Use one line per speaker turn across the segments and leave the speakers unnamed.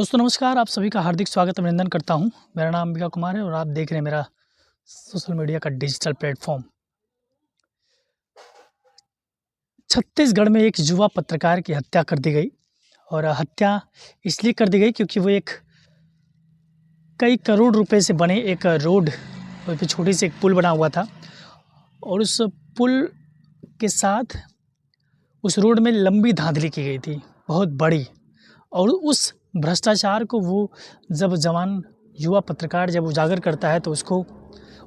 दोस्तों नमस्कार, आप सभी का हार्दिक स्वागत अभिनंदन करता हूं। मेरा नाम अंबिका कुमार है और आप देख रहे हैं मेरा सोशल मीडिया का डिजिटल प्लेटफॉर्म। छत्तीसगढ़ में एक युवा पत्रकार की हत्या कर दी गई और हत्या इसलिए कर दी गई क्योंकि वो एक कई करोड़ रुपए से बने एक रोड और एक छोटी सी एक पुल बना हुआ था और उस पुल के साथ उस रोड में लंबी धांधली की गई थी, बहुत बड़ी। और उस भ्रष्टाचार को वो जब जवान युवा पत्रकार जब उजागर करता है तो उसको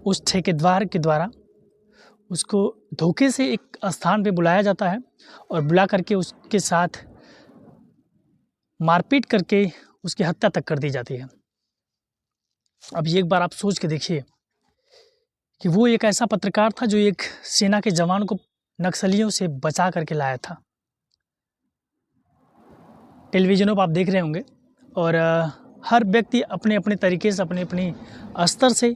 उस ठेकेदार के द्वारा उसको धोखे से एक स्थान पे बुलाया जाता है और बुला करके उसके साथ मारपीट करके उसकी हत्या तक कर दी जाती है। अब एक बार आप सोच के देखिए कि वो एक ऐसा पत्रकार था जो एक सेना के जवान को नक्सलियों से बचा करके लाया था। टेलीविज़नों पर आप देख रहे होंगे और हर व्यक्ति अपने अपने तरीके से अपने अपने स्तर से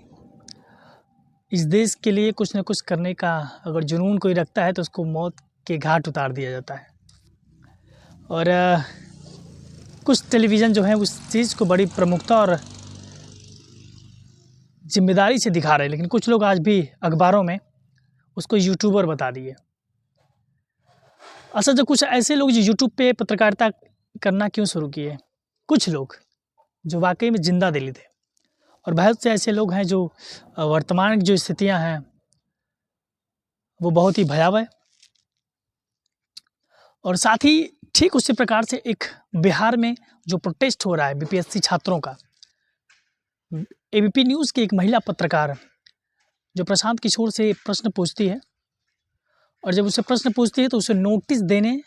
इस देश के लिए कुछ न कुछ करने का अगर जुनून कोई रखता है तो उसको मौत के घाट उतार दिया जाता है। और कुछ टेलीविज़न जो है उस चीज़ को बड़ी प्रमुखता और जिम्मेदारी से दिखा रहे हैं, लेकिन कुछ लोग आज भी अखबारों में उसको यूट्यूबर बता दिए। असल जो कुछ ऐसे लोग जो यूट्यूब पे पत्रकारिता करना क्यों शुरू किए, कुछ लोग जो वाकई में जिंदा दिली थे और बहुत से ऐसे लोग हैं जो वर्तमान की जो स्थितियां हैं वो बहुत ही भयावह। और साथ ही ठीक उसी प्रकार से एक बिहार में जो प्रोटेस्ट हो रहा है बीपीएससी छात्रों का, एबीपी न्यूज़ की एक महिला पत्रकार जो प्रशांत किशोर से प्रश्न पूछती है और जब उसे प्रश्न पूछती है तो उसे नोटिस देने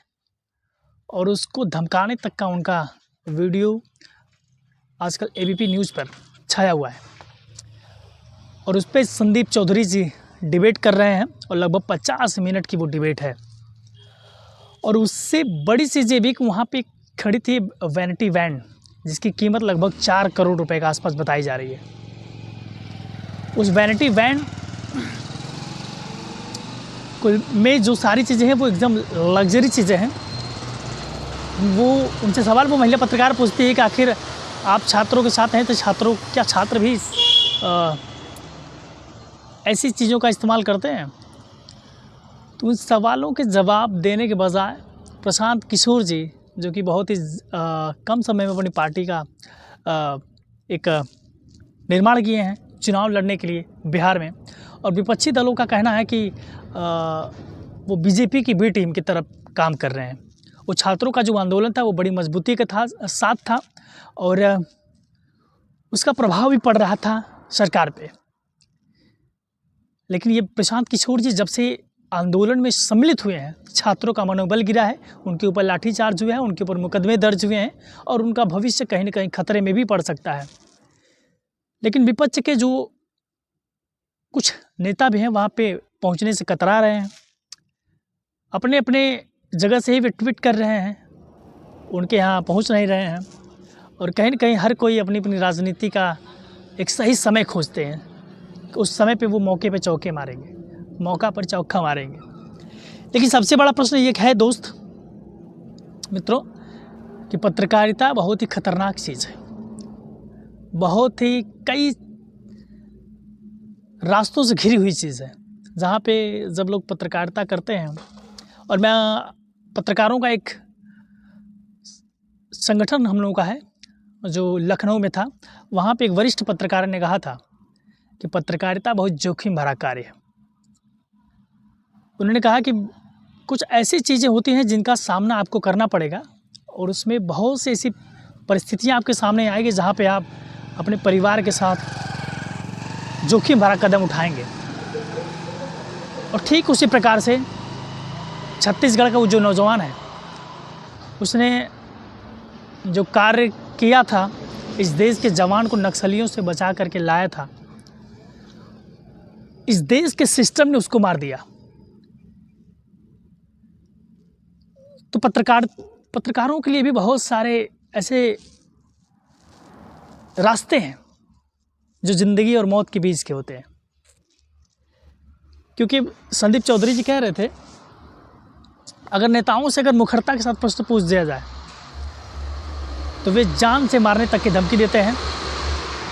और उसको धमकाने तक का उनका वीडियो आजकल एबीपी न्यूज़ पर छाया हुआ है। और उस पर संदीप चौधरी जी डिबेट कर रहे हैं और लगभग 50 मिनट की वो डिबेट है। और उससे बड़ी चीज़ ये भी कि वहाँ पे खड़ी थी वैनिटी वैन जिसकी कीमत लगभग 4 करोड़ रुपए के आसपास बताई जा रही है। उस वैनिटी वैन में जो सारी चीज़ें हैं वो एकदम लग्जरी चीज़ें हैं। वो उनसे सवाल वो महिला पत्रकार पूछती है कि आखिर आप छात्रों के साथ हैं तो क्या छात्र भी ऐसी चीज़ों का इस्तेमाल करते हैं? तो उन सवालों के जवाब देने के बजाय प्रशांत किशोर जी जो कि बहुत ही कम समय में अपनी पार्टी का एक निर्माण किए हैं चुनाव लड़ने के लिए बिहार में, और विपक्षी दलों का कहना है कि वो बीजेपी की बी टीम की तरफ काम कर रहे हैं। वो छात्रों का जो आंदोलन था वो बड़ी मजबूती के साथ था और उसका प्रभाव भी पड़ रहा था सरकार पे। लेकिन ये प्रशांत किशोर जी जब से आंदोलन में सम्मिलित हुए हैं, छात्रों का मनोबल गिरा है, उनके ऊपर लाठीचार्ज हुए हैं, उनके ऊपर मुकदमे दर्ज हुए हैं और उनका भविष्य कहीं न कहीं खतरे में भी पड़ सकता है। लेकिन विपक्ष के जो कुछ नेता भी हैं वहाँ पे पहुँचने से कतरा रहे हैं, अपने अपने जगह से ही वे ट्वीट कर रहे हैं, उनके यहाँ पहुँच नहीं रहे हैं। और कहीं न कहीं हर कोई अपनी अपनी राजनीति का एक सही समय खोजते हैं, उस समय पे वो मौके पे चौके मारेंगे, मौका पर चौका मारेंगे। लेकिन सबसे बड़ा प्रश्न ये है दोस्त मित्रों कि पत्रकारिता बहुत ही खतरनाक चीज़ है, बहुत ही कई रास्तों से घिरी हुई चीज़ है। जहाँ पे जब लोग पत्रकारिता करते हैं, और मैं पत्रकारों का एक संगठन हम लोगों का है जो लखनऊ में था, वहाँ पे एक वरिष्ठ पत्रकार ने कहा था कि पत्रकारिता बहुत जोखिम भरा कार्य है। उन्होंने कहा कि कुछ ऐसी चीज़ें होती हैं जिनका सामना आपको करना पड़ेगा और उसमें बहुत सी ऐसी परिस्थितियाँ आपके सामने आएगी जहाँ पे आप अपने परिवार के साथ जोखिम भरा कदम उठाएंगे। और ठीक उसी प्रकार से छत्तीसगढ़ का वो जो नौजवान है उसने जो कार्य किया था, इस देश के जवान को नक्सलियों से बचा करके लाया था, इस देश के सिस्टम ने उसको मार दिया। तो पत्रकारों के लिए भी बहुत सारे ऐसे रास्ते हैं जो ज़िंदगी और मौत के बीच के होते हैं। क्योंकि संदीप चौधरी जी कह रहे थे अगर नेताओं से अगर मुखरता के साथ प्रश्न पूछ दिया जाए तो वे जान से मारने तक की धमकी देते हैं।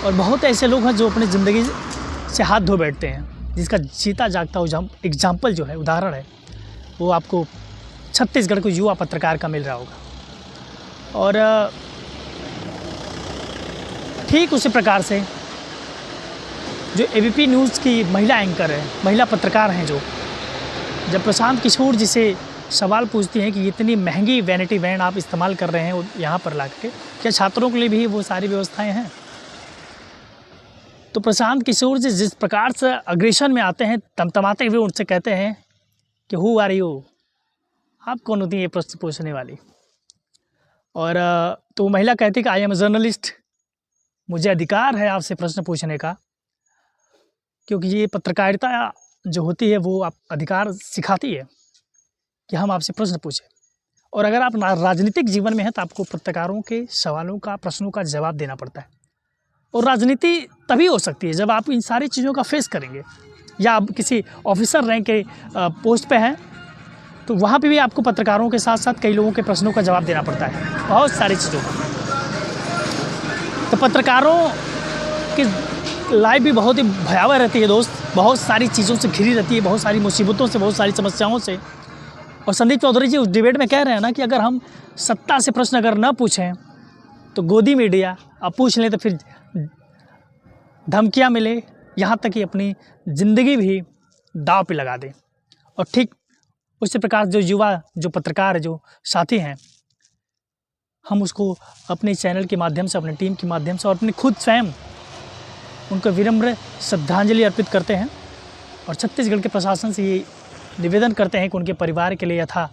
और बहुत ऐसे लोग हैं जो अपनी ज़िंदगी से हाथ धो बैठते हैं, जिसका जीता जागता एग्जाम्पल जो है, उदाहरण है, वो आपको छत्तीसगढ़ के युवा पत्रकार का मिल रहा होगा। और ठीक उसी प्रकार से जो एबीपी न्यूज़ की महिला एंकर है, महिला पत्रकार हैं, जो जब प्रशांत किशोर जी से सवाल पूछती हैं कि इतनी महंगी वैनिटी वैन आप इस्तेमाल कर रहे हैं यहाँ पर ला के, क्या छात्रों के लिए भी वो सारी व्यवस्थाएं हैं? तो प्रशांत किशोर जी जिस प्रकार से अग्रेशन में आते हैं, तमतमाते हुए उनसे कहते हैं कि हु आर यू, आप कौन होती हैं ये प्रश्न पूछने वाली? और तो महिला कहती है कि आई एम जर्नलिस्ट, मुझे अधिकार है आपसे प्रश्न पूछने का, क्योंकि ये पत्रकारिता जो होती है वो आप अधिकार सिखाती है कि हम आपसे प्रश्न पूछें। और अगर आप राजनीतिक जीवन में हैं तो आपको पत्रकारों के सवालों का, प्रश्नों का जवाब देना पड़ता है। और राजनीति तभी हो सकती है जब आप इन सारी चीज़ों का फेस करेंगे, या आप किसी ऑफिसर रैंक के पोस्ट पे हैं तो वहाँ पे भी आपको पत्रकारों के साथ साथ कई लोगों के प्रश्नों का जवाब देना पड़ता है, बहुत सारी चीज़ों का। तो पत्रकारों की लाइफ भी बहुत ही भयावह रहती है दोस्त, बहुत सारी चीज़ों से घिरी रहती है, बहुत सारी मुसीबतों से, बहुत सारी समस्याओं से। और संदीप चौधरी जी उस डिबेट में कह रहे हैं ना कि अगर हम सत्ता से प्रश्न अगर न पूछें तो गोदी मीडिया, अब पूछ लें तो फिर धमकियाँ मिले, यहाँ तक कि अपनी ज़िंदगी भी दांव पे लगा दें। और ठीक उसी प्रकार जो युवा, जो पत्रकार, जो साथी हैं, हम उसको अपने चैनल के माध्यम से, अपनी टीम के माध्यम से और अपनी खुद स्वयं उनको विनम्र श्रद्धांजलि अर्पित करते हैं। और छत्तीसगढ़ के प्रशासन से ये निवेदन करते हैं कि उनके परिवार के लिए यथा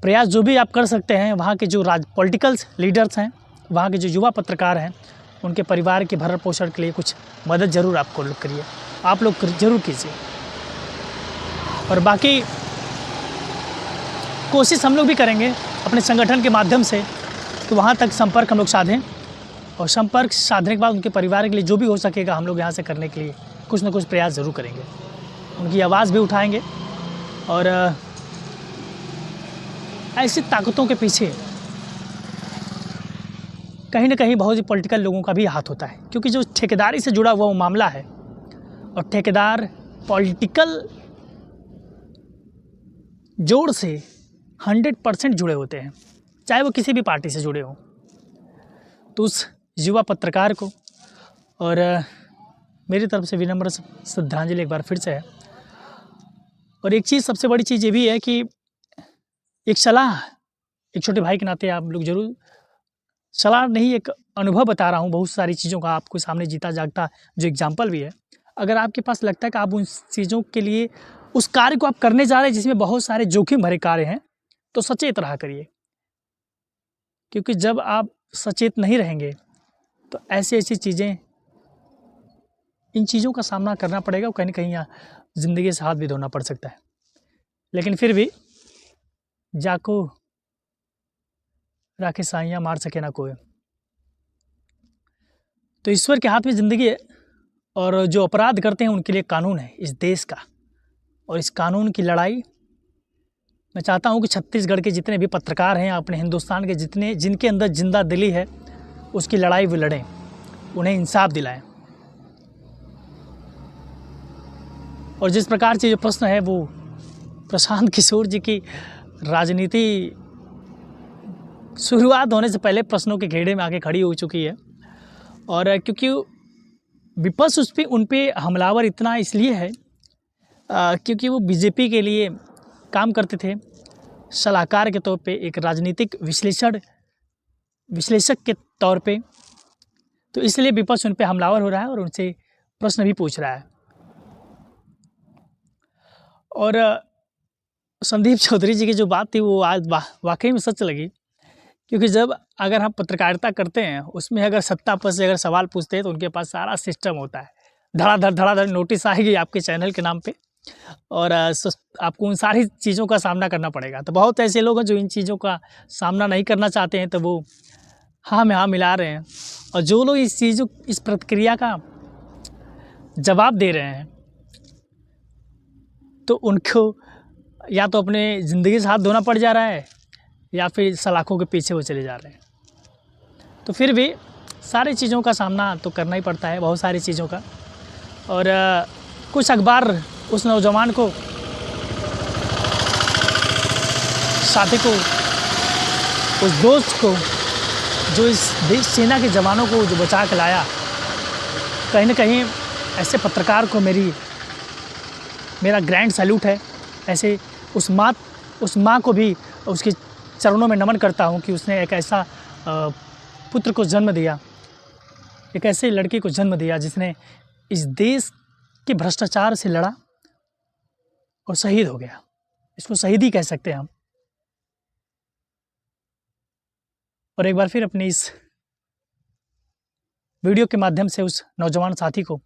प्रयास जो भी आप कर सकते हैं, वहाँ के जो पॉलिटिकल लीडर्स हैं, वहाँ के जो युवा पत्रकार हैं, उनके परिवार के भरण पोषण के लिए कुछ मदद ज़रूर आपको लोग करिए, आप लोग ज़रूर कीजिए। और बाकी कोशिश हम लोग भी करेंगे अपने संगठन के माध्यम से, तो वहाँ तक संपर्क हम लोग साधें, और संपर्क साधने के बाद उनके परिवार के लिए जो भी हो सकेगा हम लोग यहाँ से करने के लिए कुछ न कुछ प्रयास ज़रूर करेंगे, उनकी आवाज़ भी उठाएंगे। और ऐसी ताकतों के पीछे कहीं ना कहीं बहुत ही पॉलिटिकल लोगों का भी हाथ होता है, क्योंकि जो ठेकेदारी से जुड़ा हुआ वो मामला है, और ठेकेदार पॉलिटिकल जोड़ से 100% जुड़े होते हैं, चाहे वो किसी भी पार्टी से जुड़े हों। तो उस युवा पत्रकार को और मेरी तरफ से विनम्र श्रद्धांजलि एक बार फिर से है। और एक चीज़, सबसे बड़ी चीज़ ये भी है कि एक सलाह, एक छोटे भाई के नाते आप लोग ज़रूर, सलाह नहीं एक अनुभव बता रहा हूँ बहुत सारी चीज़ों का आपको सामने, जीता जागता जो एग्जाम्पल भी है। अगर आपके पास लगता है कि आप उन चीज़ों के लिए, उस कार्य को आप करने जा रहे हैं जिसमें बहुत सारे जोखिम भरे कार्य हैं, तो सचेत रहा करिए, क्योंकि जब आप सचेत नहीं रहेंगे तो ऐसी चीज़ें, इन चीज़ों का सामना करना पड़ेगा, और कहीं ना कहीं ज़िंदगी से हाथ भी धोना पड़ सकता है। लेकिन फिर भी जाको राखे साइयाँ मार सके ना कोई, तो ईश्वर के हाथ में ज़िंदगी है, और जो अपराध करते हैं उनके लिए कानून है इस देश का। और इस कानून की लड़ाई मैं चाहता हूं कि छत्तीसगढ़ के जितने भी पत्रकार हैं, अपने हिंदुस्तान के जितने, जिनके अंदर जिंदा दिली है, उसकी लड़ाई वो लड़ें, उन्हें इंसाफ दिलाएं। और जिस प्रकार से जो प्रश्न है वो प्रशांत किशोर जी की राजनीति शुरुआत होने से पहले प्रश्नों के घेरे में आके खड़ी हो चुकी है। और क्योंकि विपक्ष उन पे हमलावर इतना इसलिए है क्योंकि वो बीजेपी के लिए काम करते थे सलाहकार के तौर पे, एक राजनीतिक विश्लेषक के तौर पे, तो इसलिए विपक्ष उन पे हमलावर हो रहा है और उनसे प्रश्न भी पूछ रहा है। और संदीप चौधरी जी की जो बात थी वो आज वाकई में सच लगी, क्योंकि जब अगर हम पत्रकारिता करते हैं उसमें अगर सत्ता पर से अगर सवाल पूछते हैं तो उनके पास सारा सिस्टम होता है, धड़ाधड़ नोटिस आएगी आपके चैनल के नाम पे, और आपको उन सारी चीज़ों का सामना करना पड़ेगा। तो बहुत ऐसे लोग हैं जो इन चीज़ों का सामना नहीं करना चाहते हैं, तो वो हाँ में हाँ मिला रहे हैं, और जो लोग इस प्रक्रिया का जवाब दे रहे हैं तो उनको या तो अपने ज़िंदगी से हाथ धोना पड़ जा रहा है, या फिर सलाखों के पीछे वो चले जा रहे हैं। तो फिर भी सारी चीज़ों का सामना तो करना ही पड़ता है, बहुत सारी चीज़ों का। और कुछ अखबार उस नौजवान को, साथी को, उस दोस्त को जो इस देश सेना के जवानों को जो बचा के लाया, कहीं ना कहीं ऐसे पत्रकार को मेरा ग्रैंड सैल्यूट है। ऐसे उस माँ को भी उसके चरणों में नमन करता हूँ कि उसने एक ऐसा पुत्र को जन्म दिया, एक ऐसे लड़के को जन्म दिया जिसने इस देश के भ्रष्टाचार से लड़ा और शहीद हो गया। इसको शहीदी कह सकते हैं हम। और एक बार फिर अपनी इस वीडियो के माध्यम से उस नौजवान साथी को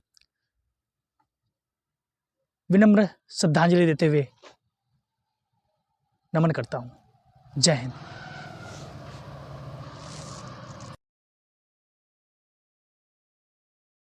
विनम्र श्रद्धांजलि देते हुए नमन करता हूँ। जय हिंद।